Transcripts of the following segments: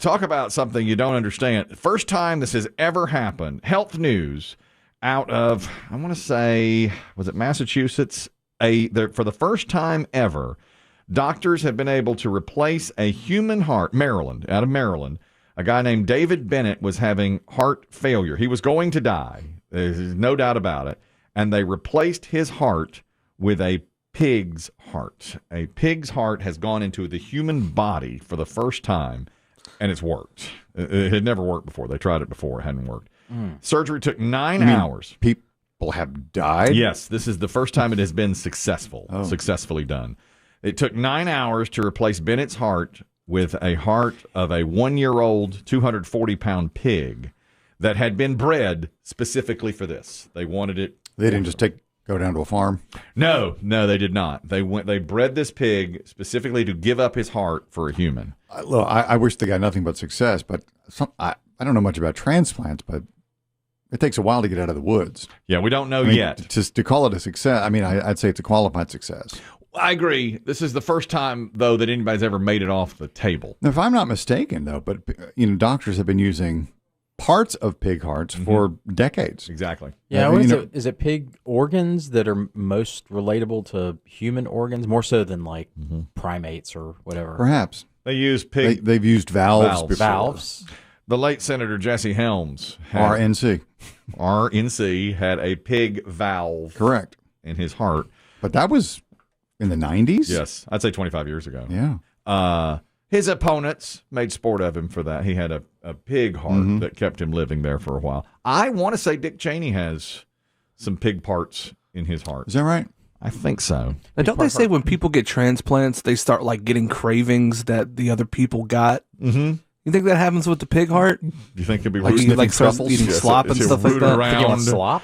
talk about something you don't understand. First time this has ever happened. Health news out of, I want to say, was it Massachusetts? For the first time ever, doctors have been able to replace a human heart. Out of Maryland, a guy named David Bennett was having heart failure. He was going to die. There's no doubt about it. And they replaced his heart with a pig's heart. A pig's heart has gone into the human body for the first time, and it's worked. It had never worked before. They tried it before. It hadn't worked. Surgery took 9 hours. People have died? Yes, this is the first time it has been successfully done. It took 9 hours to replace Bennett's heart with a heart of a 1-year-old, 240-pound pig that had been bred specifically for this. They wanted it. They didn't just go down to a farm? No, they did not. They bred this pig specifically to give up his heart for a human. Look, I wish they got nothing but success, but I don't know much about transplants, but it takes a while to get out of the woods. Yeah, we don't know yet. Just to call it a success, I'd say it's a qualified success. I agree. This is the first time, though, that anybody's ever made it off the table. Now, if I'm not mistaken, though, but doctors have been using parts of pig hearts for decades. Exactly. Yeah, is it pig organs that are most relatable to human organs, more so than like primates or whatever? Perhaps. They use pig. They've used valves before. Valves. The late Senator Jesse Helms, RNC, had a pig valve correct in his heart. But that was in the 90s? Yes, I'd say 25 years ago. Yeah. His opponents made sport of him for that. He had a pig heart that kept him living there for a while. I want to say Dick Cheney has some pig parts in his heart. Is that right? I think so. Now, don't they say when people get transplants, they start like getting cravings that the other people got? Mm-hmm. You think that happens with the pig heart? Do you think it'd be like he like starts eating slop and stuff like that? Around, slop?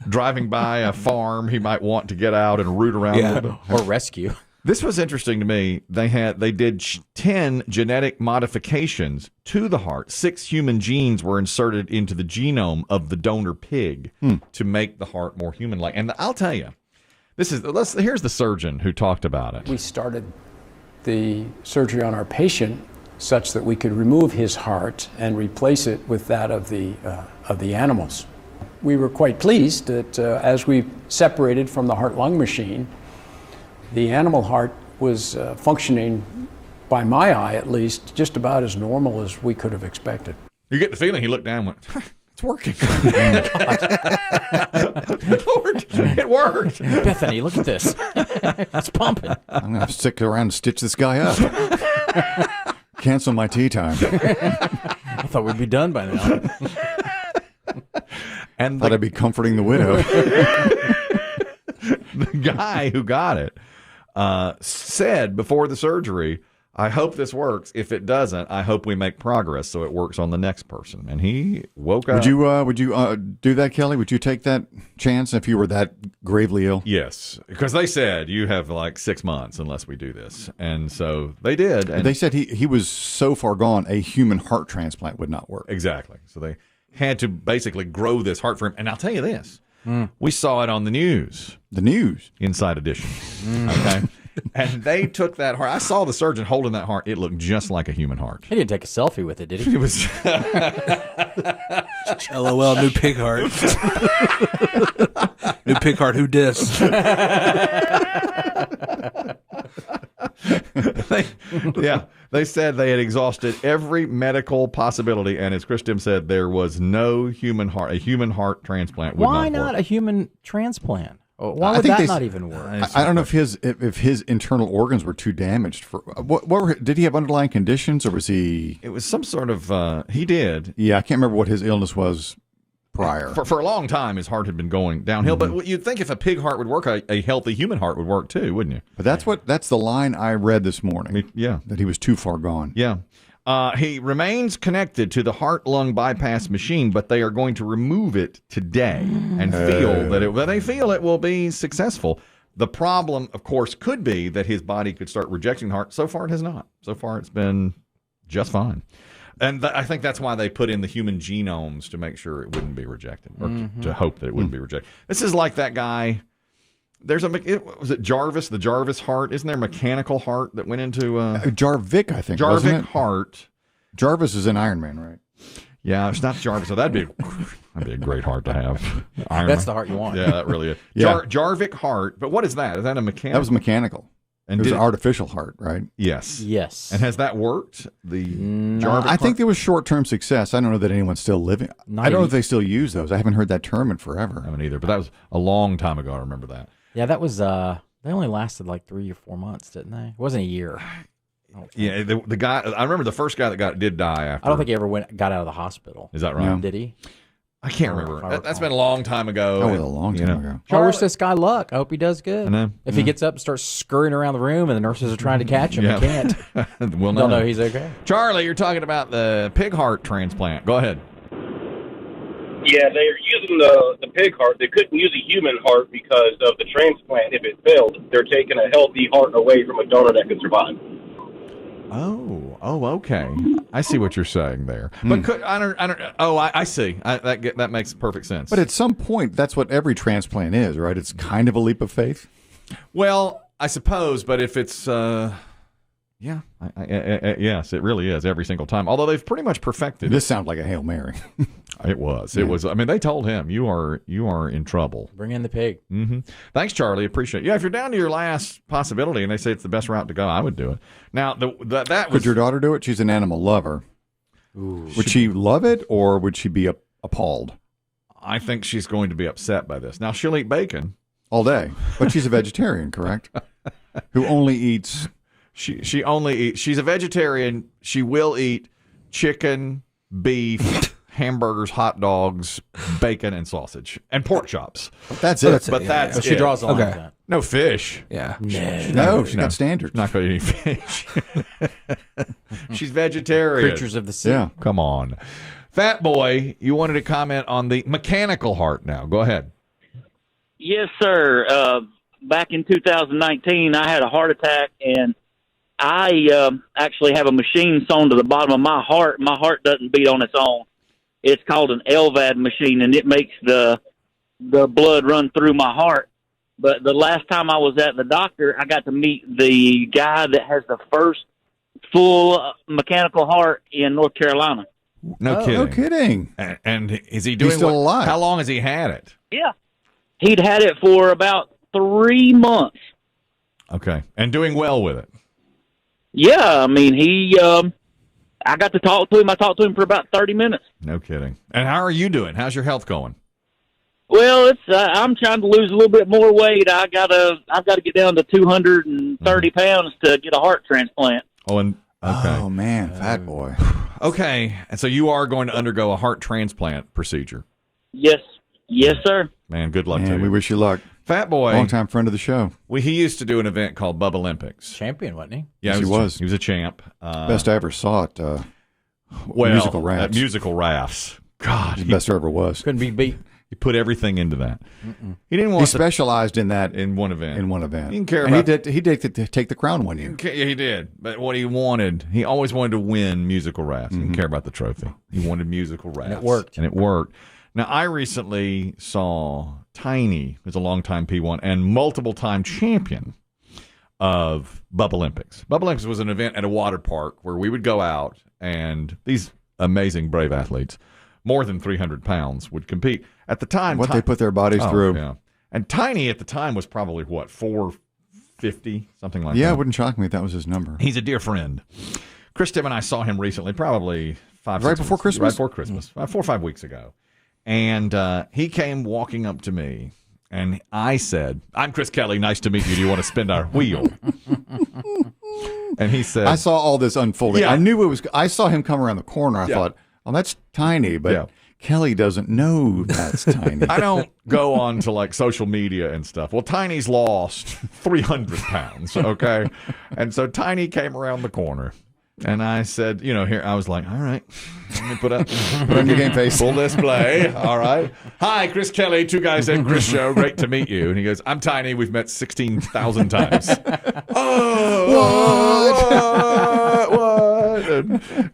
Driving by a farm, he might want to get out and root around or rescue. This was interesting to me. They did 10 genetic modifications to the heart. 6 human genes were inserted into the genome of the donor pig to make the heart more human-like. And I'll tell you, here's the surgeon who talked about it. We started the surgery on our patient such that we could remove his heart and replace it with that of the animals. We were quite pleased that as we separated from the heart-lung machine, the animal heart was functioning, by my eye at least, just about as normal as we could have expected. You get the feeling he looked down and went, it's working. It worked. Bethany, look at this. That's pumping. I'm going to have to stick around and stitch this guy up. Cancel my tea time. I thought we'd be done by now. And Thought I'd be comforting the widow. The guy who got it said before the surgery, I hope this works. If it doesn't, I hope we make progress so it works on the next person. And he woke up. Would you do that, Kelly? Would you take that chance if you were that gravely ill? Yes, because they said you have like 6 months unless we do this. And so they did. And they said he was so far gone, a human heart transplant would not work. Exactly. So they had to basically grow this heart for him. And I'll tell you this. We saw it on the news. The news? Inside Edition. Okay. And they took that heart. I saw the surgeon holding that heart. It looked just like a human heart. He didn't take a selfie with it, did he? It was LOL, new pig heart. New pig heart, who dis? They said they had exhausted every medical possibility, and as Chris Demm said, there was no human heart. A human heart transplant would Why not not work. a human transplant? Why would that not even work? I don't know if his internal organs were too damaged. Did he have underlying conditions, or was he? It was some sort of. He did. Yeah, I can't remember what his illness was prior. For a long time, his heart had been going downhill. But you'd think if a pig heart would work, a healthy human heart would work too, wouldn't you? But that's the line I read this morning. Yeah, that he was too far gone. Yeah. He remains connected to the heart-lung bypass machine, but they are going to remove it today and feel that they feel it will be successful. The problem, of course, could be that his body could start rejecting the heart. So far, it has not. So far, it's been just fine. And I think that's why they put in the human genomes to make sure it wouldn't be rejected, or to hope that it wouldn't be rejected. This is like that guy. Was it Jarvis, the Jarvis heart? Isn't there a mechanical heart that went into... Jarvik, I think, Jarvik wasn't it? heart Jarvis is in Iron Man, right? Yeah, it's not Jarvis. So that'd be a great heart to have. Iron That's Man. the heart you want. Yeah, that really is. Yeah. Jarvik heart. But what is that? Is that a mechanical? That was mechanical. And It was did an artificial heart, right? Yes. Yes. And has that worked? The Jarvik I think heart? there was short-term success. I don't know that anyone's still living. I don't know if they still use those. I haven't heard that term in forever. I haven't either, but that was a long time ago. I remember that. Yeah, that was. They only lasted like 3 or 4 months, didn't they? It wasn't a year. Yeah, the guy. I remember the first guy that did die after. I don't think he ever got out of the hospital. Is that right? No. Did he? I can't remember. That's been a long time ago. That was a long time ago. I wish this guy luck. I hope he does good. I know. If he gets up and starts scurrying around the room and the nurses are trying to catch him, Yeah. he can't. We'll They'll know. know he's okay. Charlie, you're talking about the pig heart transplant. Go ahead. Yeah, they're using the pig heart. They couldn't use a human heart because of the transplant. If it failed, they're taking a healthy heart away from a donor that could survive. Oh, okay. I see what you're saying there. But could I don't. Oh, I see. That makes perfect sense. But at some point, that's what every transplant is, right? It's kind of a leap of faith. well, I suppose. But if it's yeah, yes, it really is every single time. Although they've pretty much perfected This sounds like a Hail Mary. it. It was. I mean, they told him you are in trouble. Bring in the pig. Mm-hmm. Thanks, Charlie. Appreciate it. Yeah, if you're down to your last possibility and they say it's the best route to go, I would do it. Now, that was Could your daughter do it? She's an animal lover. Would she love it, or would she be appalled I think she's going to be upset by this. Now, she'll eat bacon. all day? But she's a vegetarian, correct? Who only eats... She only eats. She's a vegetarian. She will eat chicken, beef, hamburgers, hot dogs, bacon, and sausage, and pork chops. That's it. But that's But she it. draws the line Okay. with that. No fish. Yeah. No, she's got standards. Not going to eat fish. She's vegetarian. Creatures of the sea. Yeah. Come on. Fat Boy, you wanted to comment on the mechanical heart now. Go ahead. Yes, sir. Back in 2019, I had a heart attack, and I actually have a machine sewn to the bottom of my heart. My heart doesn't beat on its own. It's called an LVAD machine, and it makes the blood run through my heart. But the last time I was at the doctor, I got to meet the guy that has the first full mechanical heart in North Carolina. No kidding. No kidding. And is he doing still alive. How long has he had it? Yeah. He'd had it for about 3 months. Okay. And doing well with it. Yeah, I mean, I got to talk to him. I talked to him for about 30 minutes. No kidding. And how are you doing? How's your health going? Well, I'm trying to lose a little bit more weight. I've got to get down to 230 pounds to get a heart transplant. Oh, and okay. Oh, man, fat boy. Okay. And so you are going to undergo a heart transplant procedure. Yes, sir. Man, good luck to Man, you. we wish you luck. Fat Boy, Long-time friend of the show. he used to do an event called Bubba Olympics. Champion, wasn't he? Yeah, Yes, he was. He was a champ. Best I ever saw at Musical Musical Rafts. Musical Rafts. God, Best there ever was. Couldn't be beat. he put everything into that. He didn't He want to specialized in that in one event. in one event. He didn't care and about. he did take the crown one year. Yeah, he did. But what he wanted, he always wanted to win musical rafts. He didn't care about the trophy. He wanted musical rafts. it worked. And it worked. Now, I recently saw Tiny, who's a longtime P1 and multiple-time champion of Bubba Olympics. Bubba Olympics was an event at a water park where we would go out, and these amazing, brave athletes, more than 300 pounds, would compete. At the time... What they put their bodies through. Yeah. And Tiny at the time was probably, 450, something like that. Yeah, it wouldn't shock me if that was his number. He's a dear friend. Chris Tim and I saw him recently, probably Right before Christmas? Right before Christmas, 4 or 5 weeks ago. And he came walking up to me, and I said, "I'm Chris Kelly. Nice to meet you. Do you want to spin our wheel?" And he said, I saw all this unfolding. Yeah. I knew it was. I saw him come around the corner. I thought, "Oh, that's Tiny," but Yeah. Kelly doesn't know that's Tiny. I don't go on to like social media and stuff. Well, Tiny's lost 300 pounds, okay? And so Tiny came around the corner. And I said, here, I was like, all right, let me put on your game face. Full display. All right. Hi, Chris Kelly, Two Guys Named Chris Show. Great to meet you. And he goes, I'm Tiny. We've met 16,000 times. What?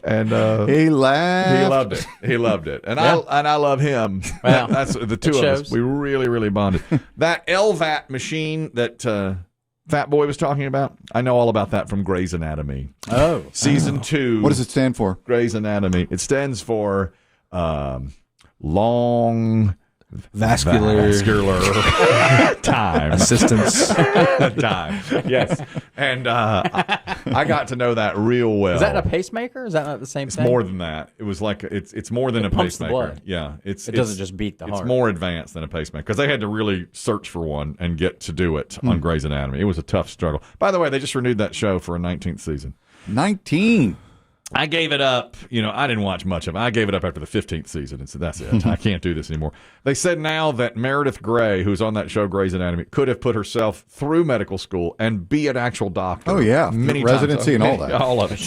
And He laughed. he loved it. He loved it. And I love him. Well, That's the two of us. shows. We really, really bonded. That LVAT machine that Fat Boy was talking about? I know all about that from Grey's Anatomy. Oh. Season 2. What does it stand for? Grey's Anatomy. It stands for long Vascular time. assistance. Time. Yes. And I got to know that real well. Is that a pacemaker? Is that not the same It's thing? more than that. It was like it's more than It a pumps the pacemaker. blood. Yeah, it doesn't just beat the heart. It's more advanced than a pacemaker because they had to really search for one and get to do it on Grey's Anatomy. It was a tough struggle. By the way, they just renewed that show for a 19th season. 19. I gave it up. I didn't watch much of it. I gave it up after the 15th season and said, that's it. I can't do this anymore. They said now that Meredith Grey, who's on that show Grey's Anatomy, could have put herself through medical school and be an actual doctor. Oh, yeah. Many Residency times. and all that. All of it.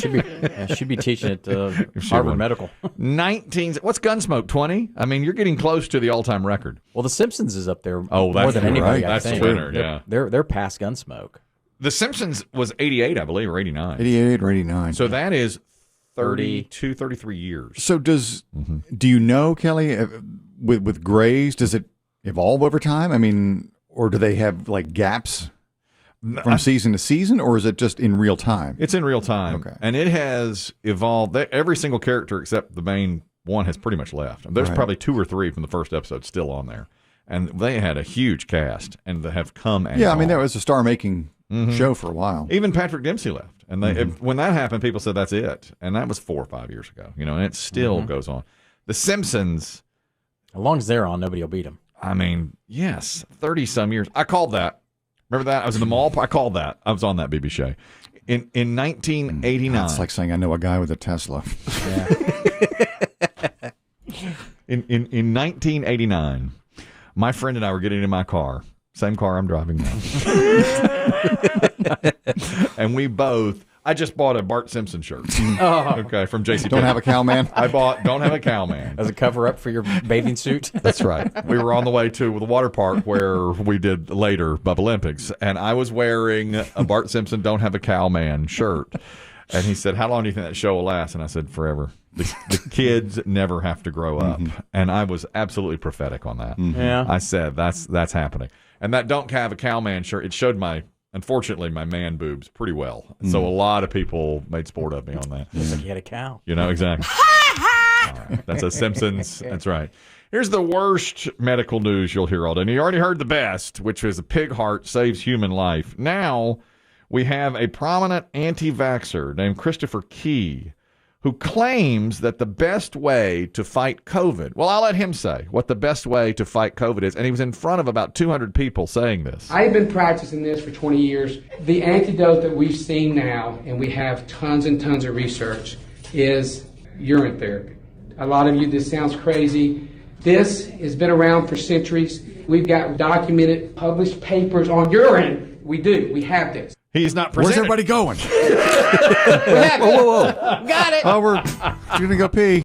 Should be teaching at She Harvard would. Medical. 19. What's Gunsmoke, 20? I mean, you're getting close to the all-time record. Well, The Simpsons is up there Oh, more that's than right. anybody. That's I the think. winner, yeah. They're past Gunsmoke. The Simpsons was 88, I believe, or 89. 88 or 89. So that is 32, 33 years. So do you know, Kelly, with Grey's, does it evolve over time? I mean, or do they have like gaps from season to season, or is it just in real time? It's in real time. Okay. And it has evolved. Every single character except the main one has pretty much left. There's Right. probably 2 or 3 from the first episode still on there. And they had a huge cast, and they have come and Yeah, I mean, gone. that was a star-making show for a while. Even Patrick Dempsey left. And they, when that happened, people said that's it. And that was 4 or 5 years ago. And it still goes on. The Simpsons, As long as they're on, nobody will beat them. I mean, yes, 30-some years. I called that. Remember that? I was in the mall. I called that. I was on that, BB Shea. In 1989. It's like saying I know a guy with a Tesla. In 1989, my friend and I were getting in my car, same car I'm driving now. And we both, I just bought a Bart Simpson shirt. Okay, from JC. Don't have a cow man? I bought Don't Have a Cow Man. As a cover-up for your bathing suit. That's right. We were on the way to the water park where we did later Bubba Olympics, and I was wearing a Bart Simpson Don't Have a Cow Man shirt. And he said, how long do you think that show will last? And I said, forever. The kids never have to grow up. And I was absolutely prophetic on that. Yeah. I said, that's happening. And that Don't Have a Cow Man shirt, it showed unfortunately, my man boobs pretty well. So a lot of people made sport of me on that. Looks like you had a cow. Exactly. All right. That's a Simpsons. That's right. Here's the worst medical news you'll hear all day. And you already heard the best, which is a pig heart saves human life. Now we have a prominent anti-vaxxer named Christopher Key, who claims that the best way to fight COVID, well, I'll let him say what the best way to fight COVID is. And he was in front of about 200 people saying this. I've been practicing this for 20 years. The antidote that we've seen now, and we have tons and tons of research, is urine therapy. A lot of you, this sounds crazy. This has been around for centuries. We've got documented, published papers on urine. We do. We have this. He's not Where's presenting. everybody going? We have it. Whoa. Got it. Oh, you're going to go pee.